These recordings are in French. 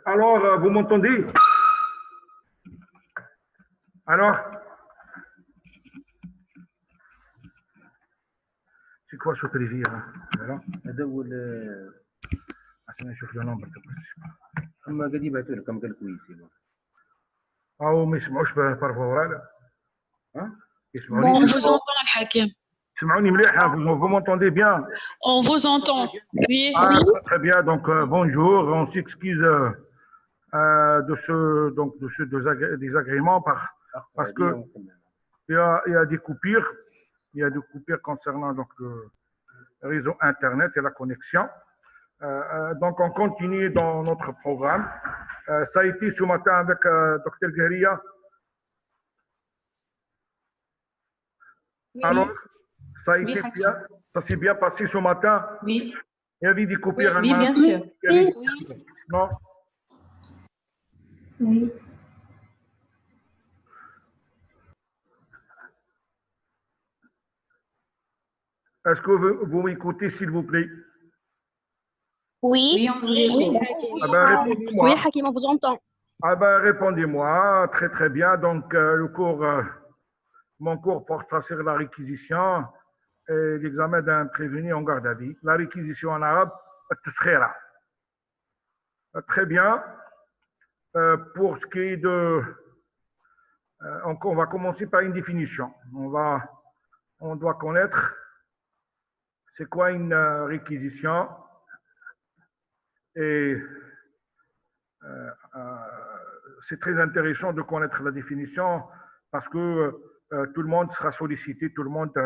Alors, vous m'entendez? Alors, c'est quoi ce télévision? Voilà. عشان نشوف له نمبر اما قد يبعثوا لكم قال كويس او ما يسمعوش بارفور ها يسمعوني On vous entend, Al-Hakim. تسمعوني مليح vous m'entendez bien? On vous entend. Oui. Ah, très bien, donc bonjour, on s'excuse de ce désagrément parce que il y a des coupures, concernant donc le réseau internet et la connexion. Donc on continue dans notre programme. Ça a été ce matin avec Dr Guerilla. Oui. Alors, ça a été Oui, bien, ça s'est bien passé ce matin. Oui. Il y avait des coupures. Oui, bien sûr. Non. Oui. Est-ce que vous m'écoutez, s'il vous plaît? Oui. Oui, on vous écoute. Ah ben, répondez-moi. Oui, Hakim, on vous entend. Ah ben, répondez-moi. Très, très bien. Donc, mon cours portera sur la réquisition et l'examen d'un prévenu en garde à vue. La réquisition en arabe, التسخيرة. Très bien. Pour ce qui est de... on va commencer par une définition. On doit connaître c'est quoi une réquisition et c'est très intéressant de connaître la définition parce que tout le monde sera sollicité, tout le monde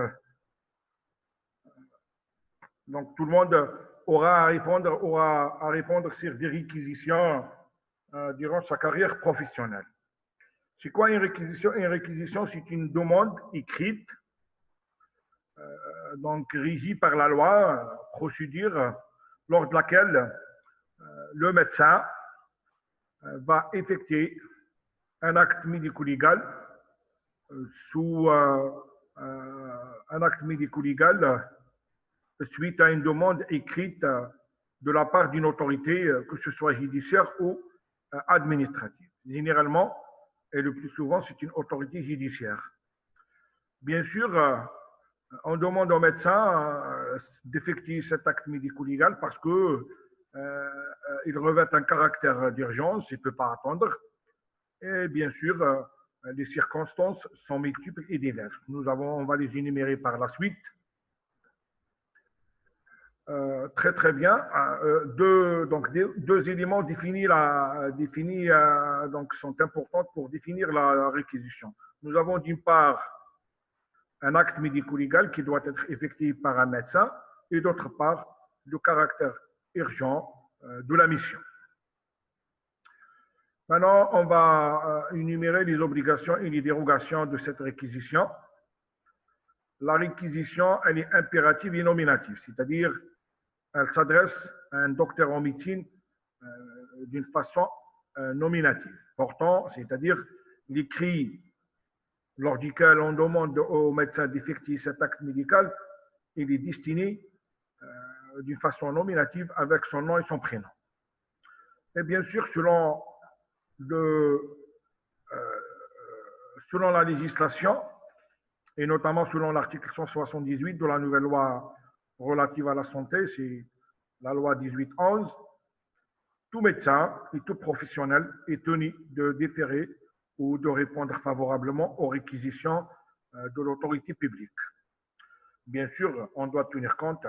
aura à répondre sur des réquisitions durant sa carrière professionnelle. C'est quoi une réquisition? Une réquisition, c'est une demande écrite, donc régie par la loi, procédure lors de laquelle le médecin va effectuer un acte médico-légal sous un acte médico-légal suite à une demande écrite de la part d'une autorité, que ce soit judiciaire ou administrative. Généralement, et le plus souvent, c'est une autorité judiciaire. Bien sûr, on demande au médecin d'effectuer cet acte médico-légal parce que il revêt un caractère d'urgence, il ne peut pas attendre. Et bien sûr, les circonstances sont multiples et diverses. On va les énumérer par la suite. Très très bien. Deux éléments donc sont importants pour définir la réquisition. Nous avons d'une part un acte médico-légal qui doit être effectué par un médecin et d'autre part le caractère urgent de la mission. Maintenant, on va énumérer les obligations et les dérogations de cette réquisition. La réquisition, elle est impérative et nominative, c'est-à-dire elle s'adresse à un docteur en médecine d'une façon nominative. Pourtant, c'est-à-dire l'écrit lors duquel on demande au médecin d'effectuer cet acte médical, il est destiné d'une façon nominative avec son nom et son prénom. Et bien sûr, selon la législation, et notamment selon l'article 178 de la nouvelle loi relative à la santé, c'est la loi 1811, tout médecin et tout professionnel est tenu de déférer ou de répondre favorablement aux réquisitions de l'autorité publique. Bien sûr, on doit tenir compte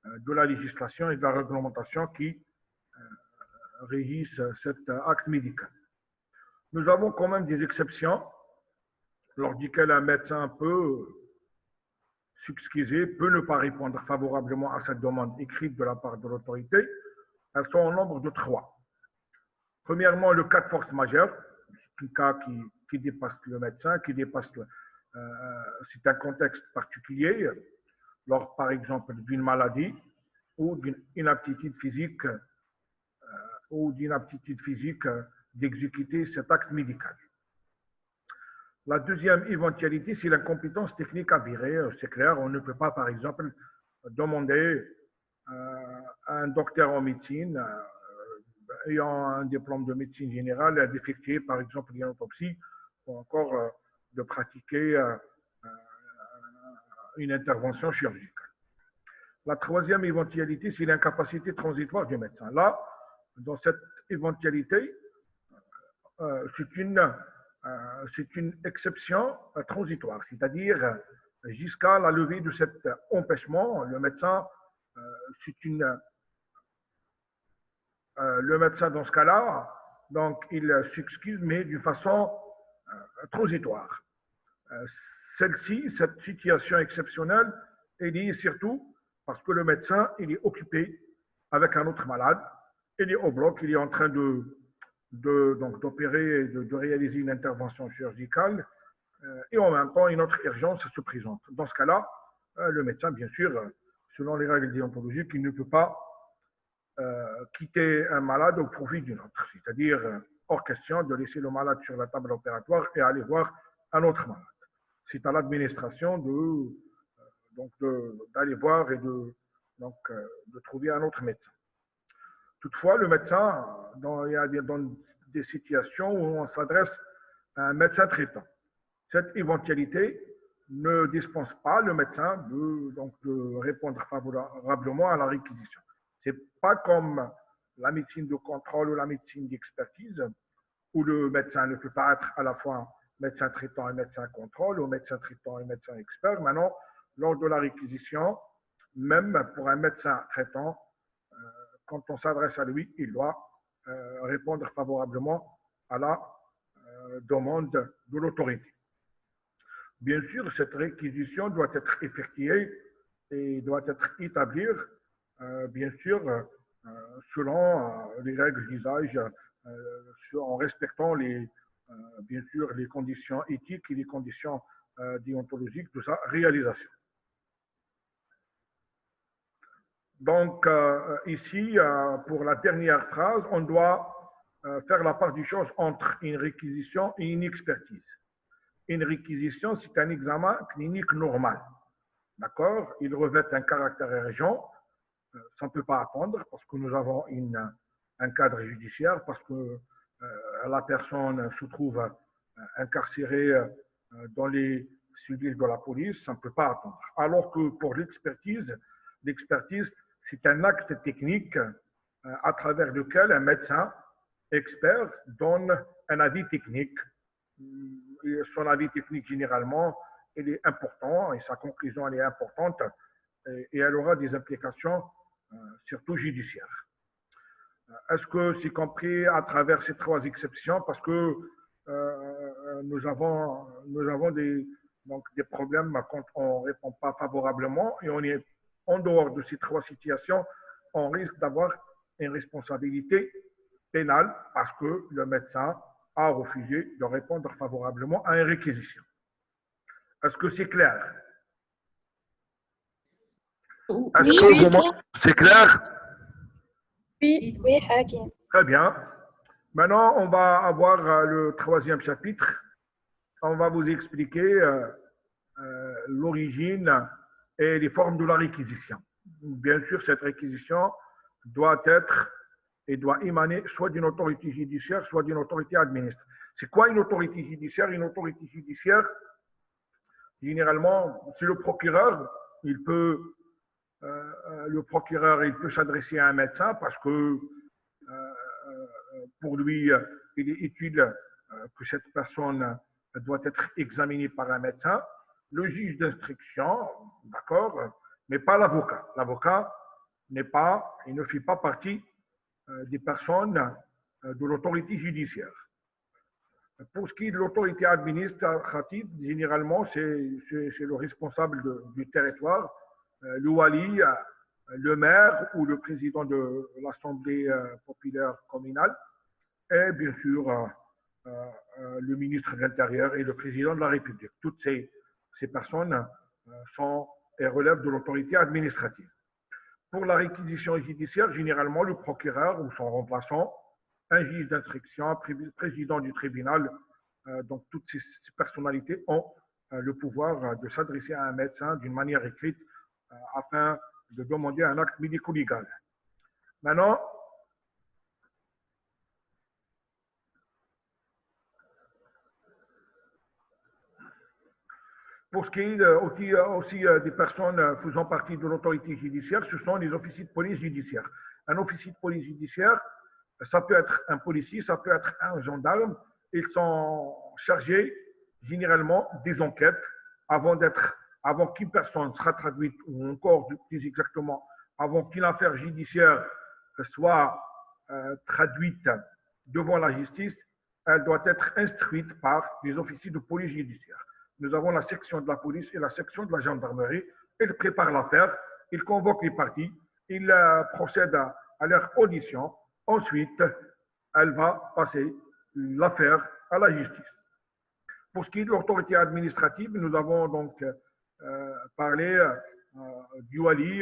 de la législation et de la réglementation qui régissent cet acte médical. Nous avons quand même des exceptions lors desquelles un médecin peut s'excuser, peut ne pas répondre favorablement à cette demande écrite de la part de l'autorité. Elles sont au nombre de 3. Premièrement, le cas de force majeure, c'est un cas qui dépasse le médecin, c'est un contexte particulier, lors par exemple d'une maladie ou d'une inaptitude physique d'exécuter cet acte médical. La deuxième éventualité, c'est l'incompétence technique avérée. C'est clair, on ne peut pas, par exemple, demander à un docteur en médecine ayant un diplôme de médecine générale d'effectuer par exemple une autopsie ou encore de pratiquer une intervention chirurgicale. La troisième éventualité, c'est l'incapacité transitoire du médecin. Là, dans cette éventualité, c'est une exception transitoire, c'est-à-dire jusqu'à la levée de cet empêchement, le médecin, le médecin dans ce cas-là, donc il s'excuse, mais d'une façon transitoire. Celle-ci, cette situation exceptionnelle, est liée surtout parce que le médecin, il est occupé avec un autre malade, il est au bloc, il est en train d'opérer et de réaliser une intervention chirurgicale, et en même temps, une autre urgence se présente. Dans ce cas-là, le médecin, bien sûr, selon les règles déontologiques, il ne peut pas quitter un malade au profit d'une autre. C'est-à-dire, hors question de laisser le malade sur la table opératoire et aller voir un autre malade. C'est à l'administration d'aller voir et de trouver un autre médecin. Toutefois, le médecin, il y a dans des situations où on s'adresse à un médecin traitant. Cette éventualité ne dispense pas le médecin de répondre favorablement à la réquisition. Ce n'est pas comme la médecine de contrôle ou la médecine d'expertise, où le médecin ne peut pas être à la fois médecin traitant et médecin contrôle, ou médecin traitant et médecin expert. Maintenant, lors de la réquisition, même pour un médecin traitant, quand on s'adresse à lui, il doit répondre favorablement à la demande de l'autorité. Bien sûr, cette réquisition doit être effectuée et doit être établie, bien sûr, selon les règles d'usage, en respectant bien sûr les conditions éthiques et les conditions déontologiques de sa réalisation. Donc, ici, pour la dernière phrase, on doit faire la part des choses entre une réquisition et une expertise. Une réquisition, c'est un examen clinique normal. D'accord? Il revêt un caractère urgent. Ça ne peut pas attendre parce que nous avons un cadre judiciaire, parce que la personne se trouve incarcérée dans les cellules de la police. Ça ne peut pas attendre. Alors que pour l'expertise, c'est un acte technique à travers lequel un médecin expert donne un avis technique. Son avis technique, généralement, il est important et sa conclusion, elle est importante et elle aura des implications, surtout judiciaires. Est-ce que c'est compris à travers ces trois exceptions? Parce que nous avons des problèmes quand on ne répond pas favorablement et on est en dehors de ces trois situations, on risque d'avoir une responsabilité pénale parce que le médecin a refusé de répondre favorablement à une réquisition. Est-ce que c'est clair? Est-ce que c'est clair? Oui. Oui, Hakim. Très bien. Maintenant, on va avoir le troisième chapitre. On va vous expliquer l'origine et les formes de la réquisition. Bien sûr, cette réquisition doit être et doit émaner soit d'une autorité judiciaire, soit d'une autorité administrative. C'est quoi une autorité judiciaire? Une autorité judiciaire, généralement, c'est le procureur. Le procureur, il peut s'adresser à un médecin parce que pour lui, il est utile que cette personne doit être examinée par un médecin. Le juge d'instruction, d'accord, mais pas l'avocat. L'avocat il ne fait pas partie des personnes de l'autorité judiciaire. Pour ce qui est de l'autorité administrative, généralement, c'est le responsable du territoire, le wali, le maire ou le président de l'Assemblée populaire communale, et bien sûr le ministre de l'Intérieur et le président de la République. Toutes ces personnes relèvent de l'autorité administrative. Pour la réquisition judiciaire, généralement, le procureur ou son remplaçant, un juge d'instruction, président du tribunal, donc toutes ces personnalités ont le pouvoir de s'adresser à un médecin d'une manière écrite afin de demander un acte médico-légal. Maintenant, Pour ce qui est aussi des personnes faisant partie de l'autorité judiciaire, ce sont les officiers de police judiciaire. Un officier de police judiciaire, ça peut être un policier, ça peut être un gendarme. Ils sont chargés généralement des enquêtes avant qu'une personne sera traduite, ou encore plus exactement, avant qu'une affaire judiciaire soit traduite devant la justice, elle doit être instruite par les officiers de police judiciaire. Nous avons la section de la police et la section de la gendarmerie. Ils préparent l'affaire, ils convoquent les parties, ils procèdent à leur audition. Ensuite, elle va passer l'affaire à la justice. Pour ce qui est de l'autorité administrative, nous avons donc parlé du wali,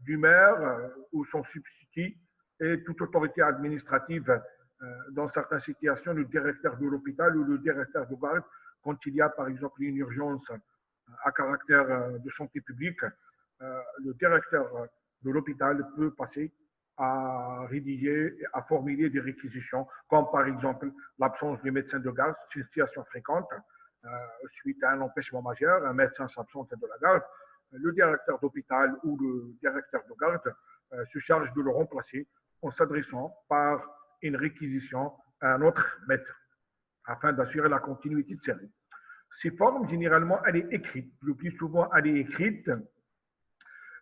du maire ou son substitut et toute autorité administrative. Dans certaines situations, le directeur de l'hôpital ou le directeur de garde, quand il y a par exemple une urgence à caractère de santé publique, le directeur de l'hôpital peut passer à rédiger, à formuler des réquisitions, comme par exemple l'absence du médecin de garde, c'est une situation fréquente, suite à un empêchement majeur, un médecin s'absente de la garde, le directeur d'hôpital ou le directeur de garde se charge de le remplacer en s'adressant par une réquisition à un autre médecin, afin d'assurer la continuité de service. Ces formes, généralement, elle est écrite. Le plus souvent, elle est écrite.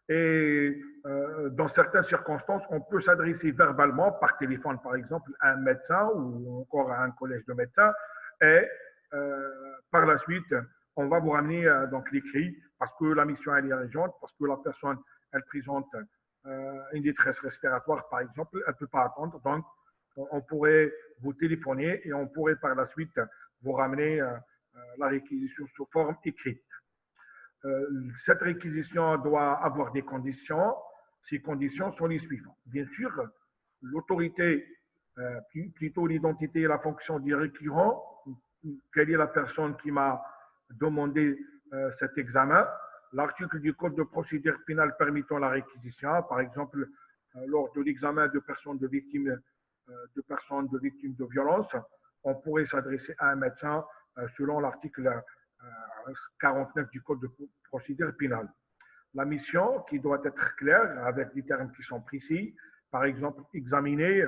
Et dans certaines circonstances, on peut s'adresser verbalement, par téléphone par exemple, à un médecin ou encore à un collège de médecins. Et par la suite, on va vous ramener donc l'écrit parce que la mission elle est urgente, parce que la personne elle présente une détresse respiratoire par exemple, elle ne peut pas attendre. Donc, on pourrait vous téléphoner et on pourrait par la suite vous ramener la réquisition sous forme écrite. Cette réquisition doit avoir des conditions. Ces conditions sont les suivantes. Bien sûr, l'autorité, plutôt l'identité et la fonction du récurrent, quelle est la personne qui m'a demandé cet examen, l'article du Code de procédure pénale permettant la réquisition, par exemple, lors de l'examen de personnes de victimes de violence, on pourrait s'adresser à un médecin selon l'article 49 du Code de procédure pénale. La mission qui doit être claire avec des termes qui sont précis, par exemple, examiner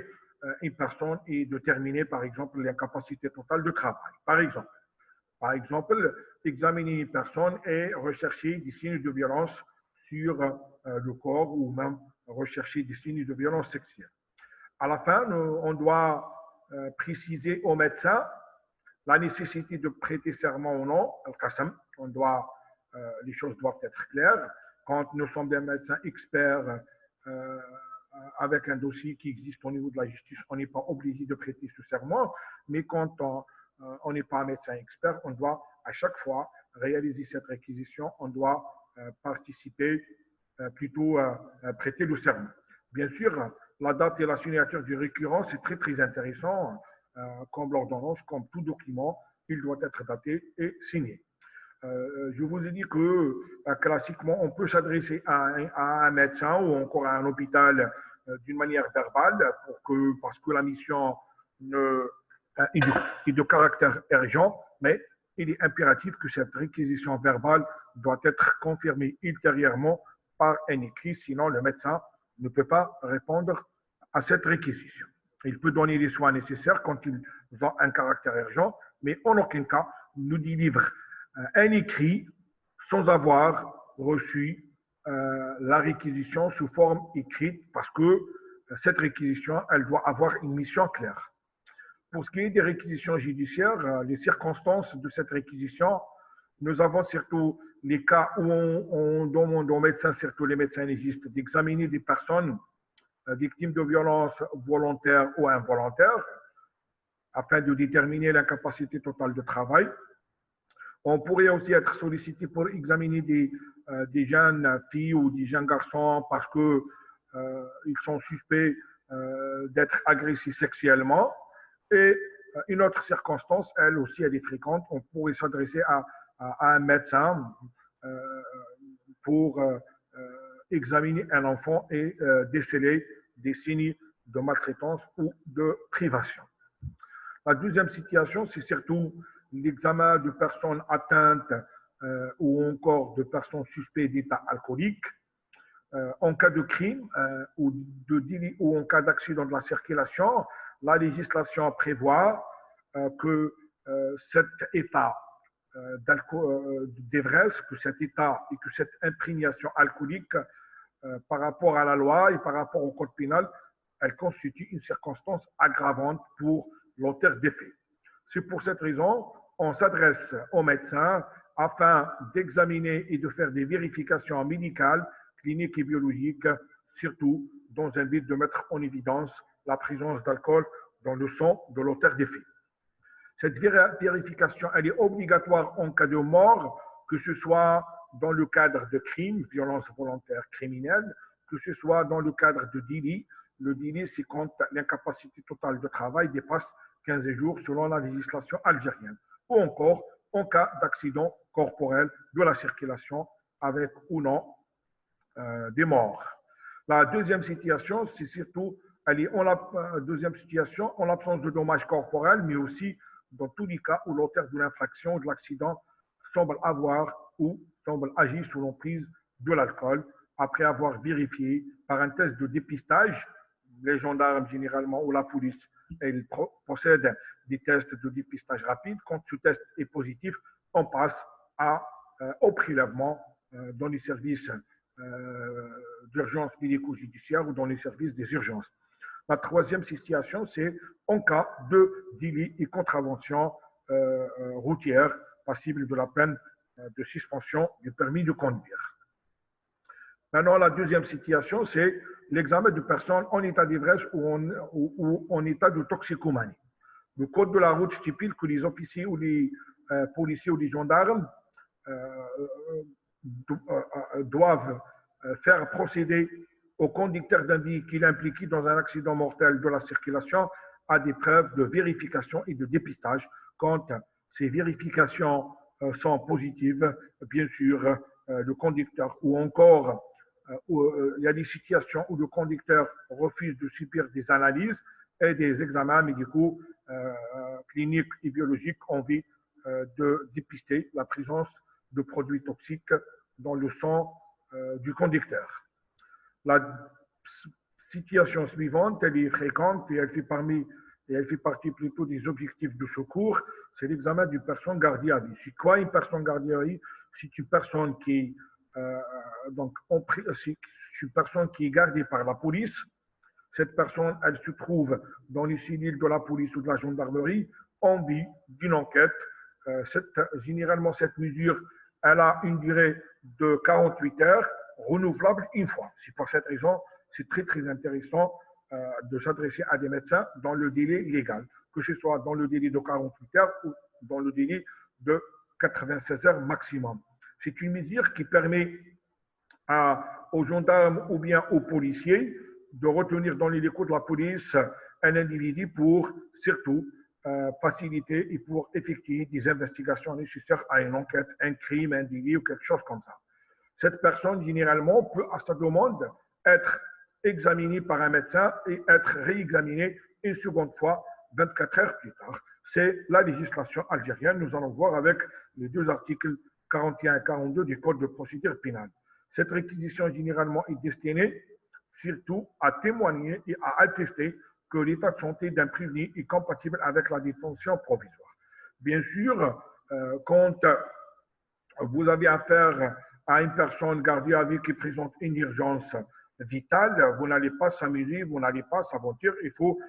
une personne et déterminer, par exemple, l'incapacité totale de travail. Par exemple, examiner une personne et rechercher des signes de violence sur le corps ou même rechercher des signes de violence sexuelle. À la fin, on doit préciser au médecin la nécessité de prêter serment ou non, al-Qasam. Les choses doivent être claires. Quand nous sommes des médecins experts avec un dossier qui existe au niveau de la justice, on n'est pas obligé de prêter ce serment, mais quand on n'est pas un médecin expert, on doit à chaque fois réaliser cette réquisition, on doit participer, plutôt prêter le serment. Bien sûr, la date et la signature du récurrent, c'est très très intéressant. Comme l'ordonnance, comme tout document, il doit être daté et signé. Je vous ai dit que classiquement, on peut s'adresser à un médecin ou encore à un hôpital d'une manière verbale parce que la mission est de caractère urgent, mais il est impératif que cette réquisition verbale doit être confirmée ultérieurement par un écrit, sinon le médecin ne peut pas répondre à cette réquisition. Il peut donner les soins nécessaires quand ils ont un caractère urgent, mais en aucun cas nous délivre un écrit sans avoir reçu la réquisition sous forme écrite parce que cette réquisition, elle doit avoir une mission claire. Pour ce qui est des réquisitions judiciaires, les circonstances de cette réquisition, nous avons surtout les cas où on demande aux médecins, surtout les médecins légistes, d'examiner des personnes victimes de violences volontaires ou involontaires afin de déterminer l'incapacité totale de travail. On pourrait aussi être sollicité pour examiner des jeunes filles ou des jeunes garçons parce qu'ils sont suspects d'être agressés sexuellement. Et une autre circonstance, elle aussi, elle est fréquente. On pourrait s'adresser à un médecin pour examiner un enfant et déceler des signes de maltraitance ou de privation. La deuxième situation, c'est surtout l'examen de personnes atteintes ou encore de personnes suspectes d'état alcoolique. En cas de crime ou de délit ou en cas d'accident de la circulation, la législation prévoit que cet état d'ivresse, que cet état et que cette imprégnation alcoolique par rapport à la loi et par rapport au code pénal, elle constitue une circonstance aggravante pour l'auteur des faits. C'est pour cette raison on s'adresse aux médecins afin d'examiner et de faire des vérifications médicales, cliniques et biologiques, surtout dans un but de mettre en évidence la présence d'alcool dans le sang de l'auteur des faits. Cette vérification, elle est obligatoire en cas de mort, que ce soit dans le cadre de crimes, violence volontaire criminelle, que ce soit dans le cadre de délit. Le délit, c'est quand l'incapacité totale de travail dépasse 15 jours selon la législation algérienne. Ou encore en cas d'accident corporel de la circulation avec ou non des morts. La deuxième situation, c'est surtout, elle est deuxième situation, en l'absence de dommages corporels, mais aussi dans tous les cas où l'auteur de l'infraction ou de l'accident semble avoir ou semble agir sous l'emprise de l'alcool, après avoir vérifié par un test de dépistage. Les gendarmes généralement ou la police, ils possèdent des tests de dépistage rapide. Quand ce test est positif, on passe au prélèvement dans les services d'urgence médico-judiciaire ou dans les services des urgences. La troisième situation, c'est en cas de délit et contravention routière passible de la peine de suspension du permis de conduire. Maintenant, la deuxième situation, c'est l'examen de personnes en état d'ivresse ou en état de toxicomanie. Le code de la route stipule que les officiers ou les policiers ou les gendarmes doivent faire procéder au conducteur d'un véhicule impliqué dans un accident mortel de la circulation à des preuves de vérification et de dépistage. Quand ces vérifications sont positives, bien sûr, le conducteur ou encore il y a des situations où le conducteur refuse de subir des analyses et des examens médicaux, cliniques et biologiques en vue de dépister la présence de produits toxiques dans le sang du conducteur. La situation suivante, elle est fréquente et elle fait partie plutôt des objectifs de secours, c'est l'examen d'une personne gardée à vue. C'est quoi une personne gardée à vue? C'est une personne qui c'est une personne qui est gardée par la police. Cette personne, elle se trouve dans les cellules de la police ou de la gendarmerie en vue d'une enquête. Généralement, cette mesure, elle a une durée de 48 heures, renouvelable une fois. C'est pour cette raison, c'est très, très intéressant de s'adresser à des médecins dans le délai légal, que ce soit dans le délai de 48 heures ou dans le délai de 96 heures maximum. C'est une mesure qui permet aux gendarmes ou bien aux policiers de retenir dans les locaux de la police un individu pour surtout faciliter et pour effectuer des investigations nécessaires à une enquête, un crime, un délit ou quelque chose comme ça. Cette personne, généralement, peut à sa demande être examinée par un médecin et être réexaminée une seconde fois 24 heures plus tard. C'est la législation algérienne. Nous allons voir avec les deux articles 41 et 42 du Code de procédure pénale. Cette réquisition généralement est destinée surtout à témoigner et à attester que l'état de santé d'un prévenu est compatible avec la détention provisoire. Bien sûr, quand vous avez affaire à une personne gardée à vue qui présente une urgence vitale, vous n'allez pas s'amuser, vous n'allez pas s'aventurer, il faut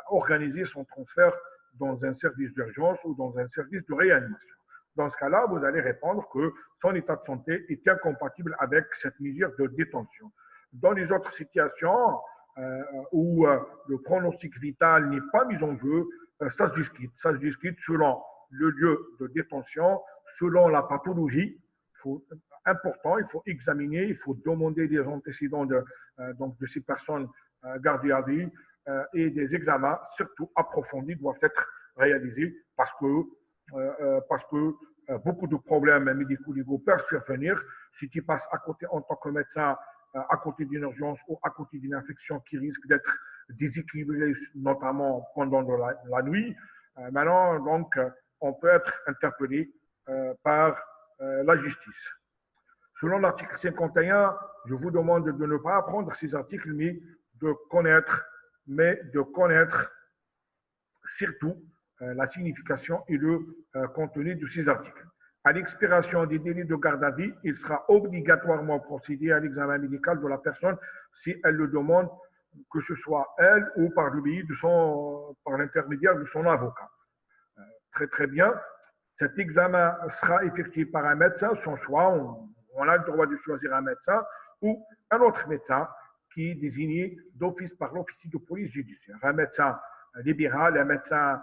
organiser son transfert dans un service d'urgence ou dans un service de réanimation. Dans ce cas-là, vous allez répondre que son état de santé est incompatible avec cette mesure de détention. Dans les autres situations où le pronostic vital n'est pas mis en jeu, ça se discute selon le lieu de détention, selon la pathologie. Important, il faut examiner, il faut demander des antécédents de ces personnes gardées à vue et des examens, surtout approfondis, doivent être réalisés parce que beaucoup de problèmes médico-légaux peuvent survenir. Si tu passes à côté en tant que médecin, à côté d'une urgence ou à côté d'une infection qui risque d'être déséquilibrée, notamment pendant la nuit, maintenant, donc, on peut être interpellé par la justice. Selon l'article 51, je vous demande de ne pas apprendre ces articles, mais de connaître surtout la signification et le contenu de ces articles. À l'expiration des délais de garde à vue, il sera obligatoirement procédé à l'examen médical de la personne si elle le demande, que ce soit elle ou par l'intermédiaire de son avocat. Très très bien. Cet examen sera effectué par un médecin, son choix. On a le droit de choisir un médecin ou un autre médecin qui est désigné d'office par l'officier de police judiciaire. Un médecin libéral, un médecin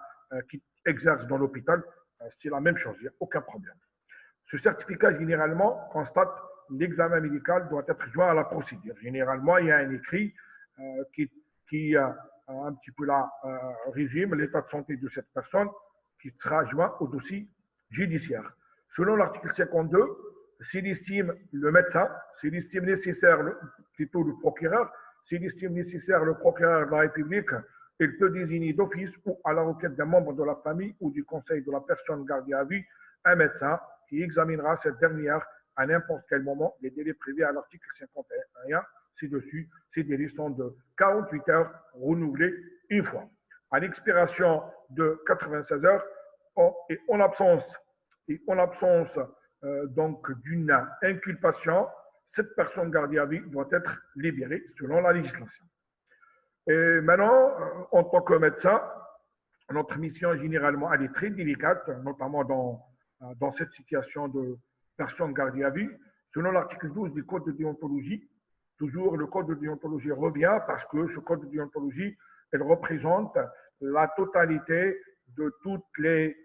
qui exerce dans l'hôpital, c'est la même chose, il n'y a aucun problème. Ce certificat, généralement, constate l'examen médical doit être joint à la procédure. Généralement, il y a un écrit qui un petit peu là, résume l'état de santé de cette personne qui sera joint au dossier judiciaire. Selon l'article 52, s'il estime le médecin, s'il estime nécessaire, plutôt le procureur, s'il estime nécessaire le procureur de la République, il peut désigner d'office ou à la requête d'un membre de la famille ou du conseil de la personne gardée à vue un médecin qui examinera cette dernière à n'importe quel moment. Les délais prévus à l'article 51 ci-dessus, ces délais sont de 48 heures renouvelés une fois. À l'expiration de 96 heures, et en absence donc d'une inculpation, cette personne gardée à vue doit être libérée selon la législation. Et maintenant, en tant que médecin, notre mission généralement elle est très délicate, notamment dans cette situation de personne gardée à vue. Selon l'article 12 du Code de déontologie, toujours le Code de déontologie revient parce que ce Code de déontologie, elle représente la totalité de toutes les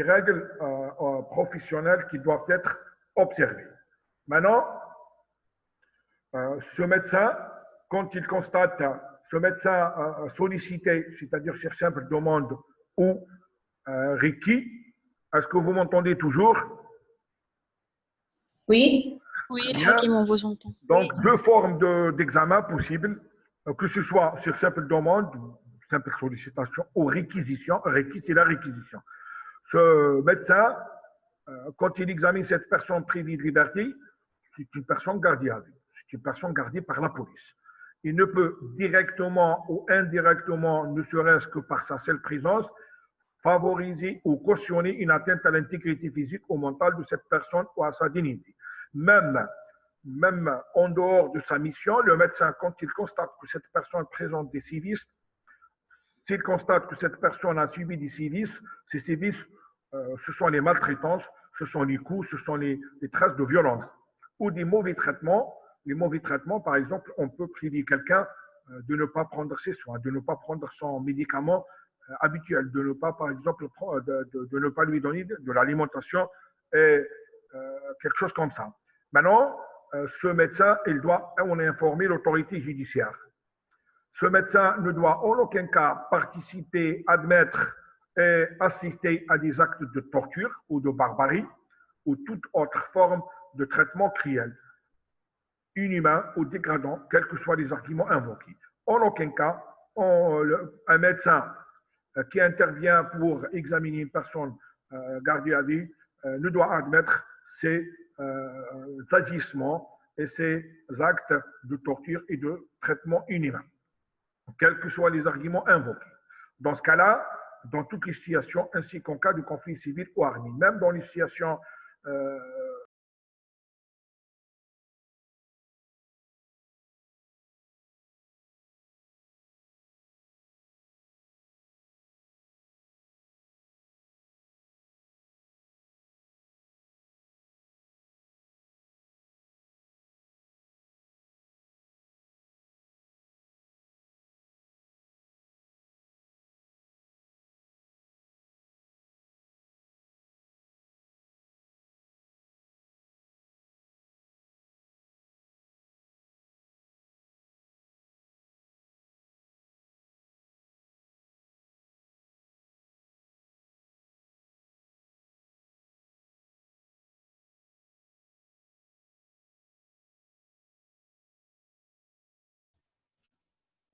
règles professionnelles qui doivent être observées. Maintenant, ce médecin, quand il constate, ce médecin sollicité, c'est-à-dire sur simple demande ou requis, est-ce que vous m'entendez toujours? Oui. Oui, Bien. Hakim, on vous entend. Donc, deux formes d'examen possibles, que ce soit sur simple demande, simple sollicitation ou réquisition. Requis, c'est la réquisition. Ce médecin, quand il examine cette personne privée de liberté, c'est une personne gardée à vue. C'est une personne gardée par la police. Il ne peut directement ou indirectement, ne serait-ce que par sa seule présence, favoriser ou cautionner une atteinte à l'intégrité physique ou mentale de cette personne ou à sa dignité. Même en dehors de sa mission, le médecin, quand il constate que cette personne présente des sévices, s'il constate que cette personne a subi des sévices, ces sévices, ce sont les maltraitances, ce sont les coups, ce sont les traces de violence ou des mauvais traitements. Les mauvais traitements, par exemple, on peut priver quelqu'un de ne pas prendre ses soins, de ne pas prendre son médicament habituel, de ne pas, par exemple, de ne pas lui donner de l'alimentation et quelque chose comme ça. Maintenant, ce médecin, il doit en informer l'autorité judiciaire. Ce médecin ne doit en aucun cas participer, admettre et assister à des actes de torture ou de barbarie ou toute autre forme de traitement cruel, inhumain ou dégradant, quels que soient les arguments invoqués. En aucun cas, un médecin qui intervient pour examiner une personne gardée à vue ne doit admettre ces agissements et ces actes de torture et de traitement inhumain, quels que soient les arguments invoqués. Dans ce cas-là, dans toutes les situations, ainsi qu'en cas de conflit civil ou armé, même dans les situations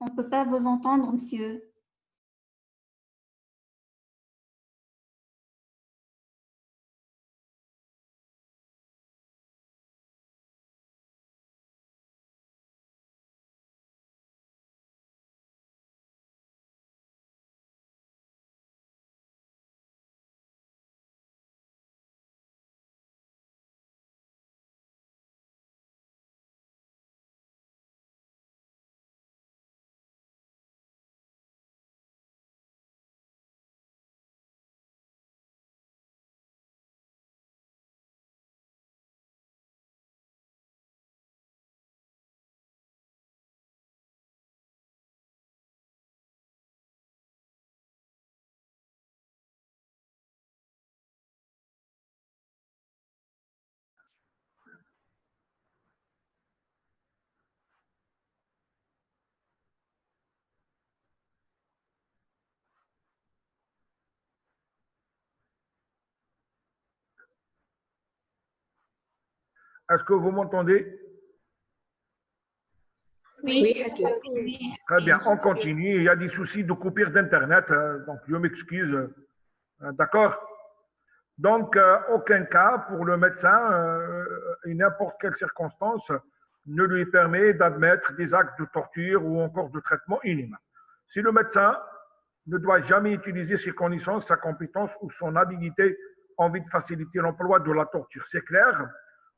On ne peut pas vous entendre, monsieur. Est-ce que vous m'entendez? Oui. Très bien, on continue. Il y a des soucis de coupure d'Internet, donc je m'excuse. D'accord? Donc, aucun cas pour le médecin, et n'importe quelle circonstance, ne lui permet d'admettre des actes de torture ou encore de traitement inhumain. Si le médecin ne doit jamais utiliser ses connaissances, sa compétence ou son habilité en vue de faciliter l'emploi de la torture, c'est clair,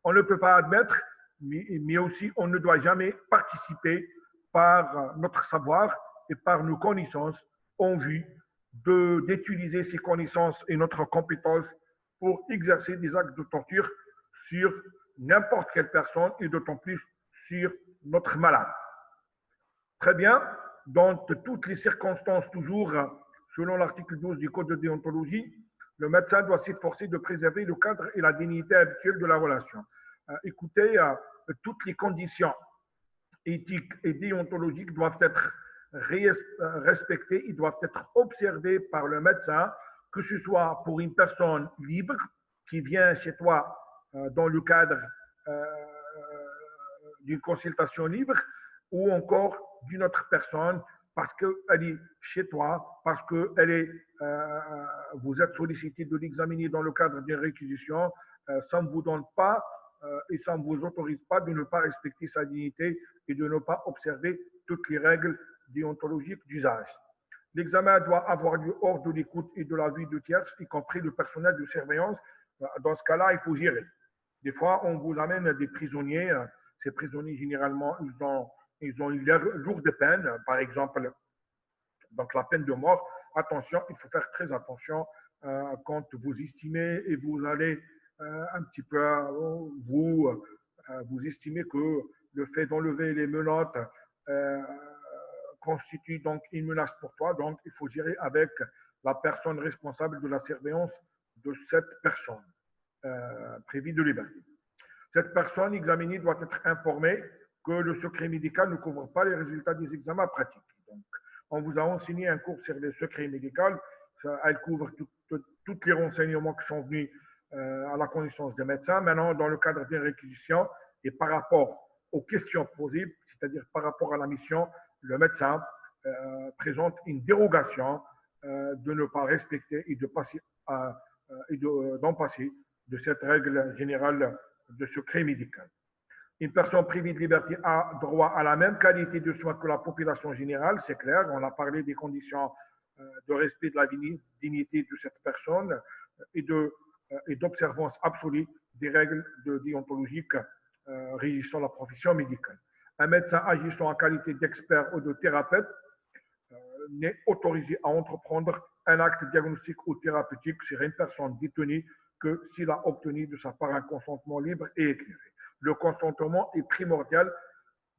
on ne peut pas admettre, mais aussi on ne doit jamais participer par notre savoir et par nos connaissances en vue d'utiliser ces connaissances et notre compétence pour exercer des actes de torture sur n'importe quelle personne et d'autant plus sur notre malade. Très bien. Dans toutes les circonstances, toujours selon l'article 12 du Code de déontologie, le médecin doit s'efforcer de préserver le cadre et la dignité habituelle de la relation. Écoutez, toutes les conditions éthiques et déontologiques doivent être respectées, ils doivent être observées par le médecin, que ce soit pour une personne libre qui vient chez toi dans le cadre d'une consultation libre ou encore d'une autre personne parce qu'elle est chez toi, parce que vous êtes sollicité de l'examiner dans le cadre d'une réquisition, ça ne vous donne pas et ça ne vous autorise pas de ne pas respecter sa dignité et de ne pas observer toutes les règles déontologiques d'usage. L'examen doit avoir lieu hors de l'écoute et de la vue de tierces, y compris le personnel de surveillance. Dans ce cas-là, il faut gérer. Des fois, on vous amène des prisonniers. Ces prisonniers, généralement, ils ont une lourde peine. Par exemple, donc la peine de mort. Attention, il faut faire très attention quand vous estimez et vous allez un petit peu, vous estimez que le fait d'enlever les menottes constitue donc une menace pour toi. Donc, il faut gérer avec la personne responsable de la surveillance de cette personne privée de liberté. Cette personne examinée doit être informée que le secret médical ne couvre pas les résultats des examens pratiques. Donc, on vous a enseigné un cours sur le secret médical. Elle couvre tous les renseignements qui sont venus à la connaissance des médecins. Maintenant, dans le cadre des réquisitions et par rapport aux questions posées, c'est-à-dire par rapport à la mission, le médecin présente une dérogation de ne pas respecter et d'en passer de cette règle générale de secret médical. Une personne privée de liberté a droit à la même qualité de soins que la population générale, c'est clair. On a parlé des conditions de respect de la dignité de cette personne et d'observance absolue des règles déontologiques régissant la profession médicale. Un médecin agissant en qualité d'expert ou de thérapeute n'est autorisé à entreprendre un acte diagnostique ou thérapeutique sur une personne détenue que s'il a obtenu de sa part un consentement libre et éclairé. Le consentement est primordial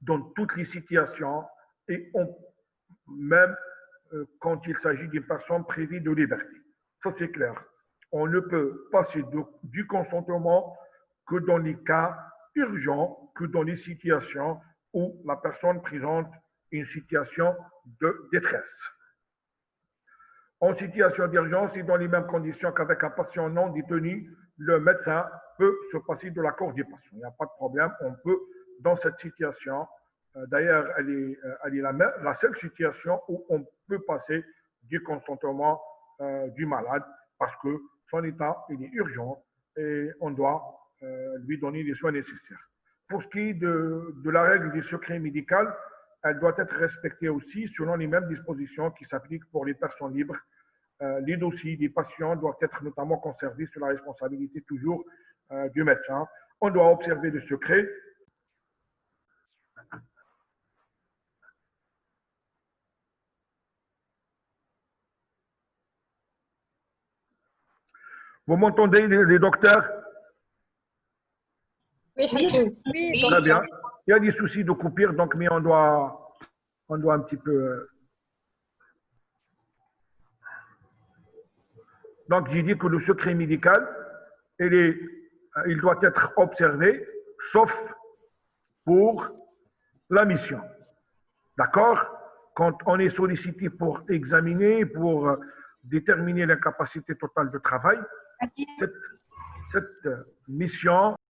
dans toutes les situations et même quand il s'agit d'une personne privée de liberté. Ça, c'est clair. On ne peut passer du consentement que dans les cas urgents, que dans les situations où la personne présente une situation de détresse. En situation d'urgence et dans les mêmes conditions qu'avec un patient non détenu, le médecin peut se passer de l'accord du patient. Il n'y a pas de problème. On peut, dans cette situation, d'ailleurs, elle est la seule situation où on peut passer du consentement du malade parce que son état il est urgent et on doit lui donner les soins nécessaires. Pour ce qui est de la règle du secret médical, elle doit être respectée aussi selon les mêmes dispositions qui s'appliquent pour les personnes libres. Les dossiers des patients doivent être notamment conservés sous la responsabilité toujours du médecin. On doit observer le secret. Vous m'entendez, les docteurs? Oui. Très bien. Il y a des soucis de coupure, donc, mais on doit un petit peu. Donc, j'ai dit que le secret médical, il doit être observé, sauf pour la mission. D'accord? Quand on est sollicité pour examiner, pour déterminer l'incapacité totale de travail, cette mission